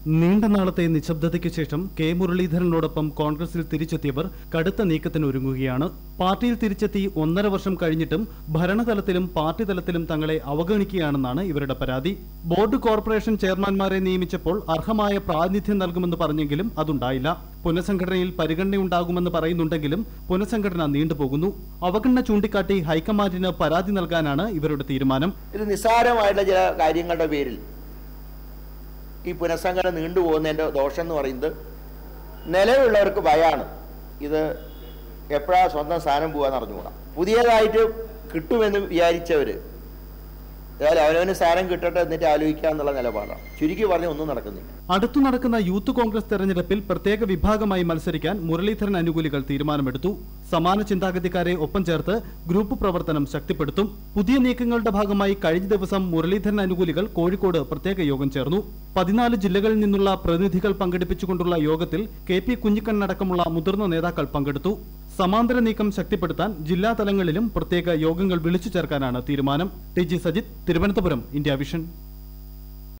നീണ്ട നാളത്തെ നിശബ്ദതയ്ക്ക് ശേഷം കെ മുരളീധരനോടൊപ്പം കോൺഗ്രസിൽ തിരിച്ചെത്തിയവർ കടുത്ത നീക്കത്തിന് ഒരുങ്ങുകയാണ്. പാർട്ടിയിൽ തിരിച്ചെത്തി 1.5 വർഷം കഴിഞ്ഞിട്ടും ഭരണതലത്തിലും പാർട്ടി തലത്തിലും തങ്ങളെ അവഗണിക്കുകയാണെന്നാണ് ഇവരുടെ പരാതി. ബോർഡ് കോർപ്പറേഷൻ ചെയർമാൻമാരെ നിയമിച്ചപ്പോൾ അർഹമായ പ്രാതിനിധ്യം നൽകുമെന്ന് പറഞ്ഞെങ്കിലും അതുണ്ടായില്ല. പുനഃസംഘടനയിൽ പരിഗണനയുണ്ടാകുമെന്ന് പറയുന്നുണ്ടെങ്കിലും പുനഃസംഘടന നീണ്ടുപോകുന്നു. അവഗണന ചൂണ്ടിക്കാട്ടി ഹൈക്കമാൻഡിന് പരാതി നൽകാനാണ് ഇവരുടെ തീരുമാനം. ഇത് നിസ്സാരമായിട്ടുള്ള ചില കാര്യങ്ങളുടെ പേരിൽ ഈ പുനഃസംഘടന നീണ്ടുപോകുന്നതിൻ്റെ ദോഷം എന്ന് പറയുന്നത് നിലവിലുള്ളവർക്ക് ഭയമാണ്. ഇത് എപ്പോഴാണ് സ്വന്തം സ്ഥാനം പോകാന്ന് അറിഞ്ഞുകൂടാ. പുതിയതായിട്ട് കിട്ടുമെന്ന് വിചാരിച്ചവർ ഏതായാലും അവനവന് സ്ഥാനം കിട്ടട്ടെ എന്നിട്ട് ആലോചിക്കുക എന്നുള്ള നിലപാടാണ്. ചുരുക്കി പറഞ്ഞ ഒന്നും നടക്കുന്നില്ല. അടുത്തു നടക്കുന്ന യൂത്ത് കോൺഗ്രസ് തെരഞ്ഞെടുപ്പിൽ പ്രത്യേക വിഭാഗമായി മത്സരിക്കാൻ മുരളീധരൻ അനുകൂലികൾ തീരുമാനമെടുത്തു. സമാന ചിന്താഗതിക്കാരെ ഒപ്പം ചേർത്ത് ഗ്രൂപ്പ് പ്രവർത്തനം ശക്തിപ്പെടുത്തും. പുതിയ നീക്കങ്ങളുടെ ഭാഗമായി കഴിഞ്ഞ ദിവസം മുരളീധരൻ അനുകൂലികൾ കോഴിക്കോട് പ്രത്യേക യോഗം ചേർന്നു. 14 ജില്ലകളിൽ നിന്നുള്ള പ്രതിനിധികൾ പങ്കെടുപ്പിച്ചുകൊണ്ടുള്ള യോഗത്തിൽ KP കുഞ്ഞിക്കണ്ണടക്കമുള്ള മുതിർന്ന നേതാക്കൾ പങ്കെടുത്തു. സമാന്തര നീക്കം ശക്തിപ്പെടുത്താൻ ജില്ലാ തലങ്ങളിലും പ്രത്യേക യോഗങ്ങൾ വിളിച്ചു ചേർക്കാനാണ് തീരുമാനം. TG Sajith, Thiruvananthapuram, India vision.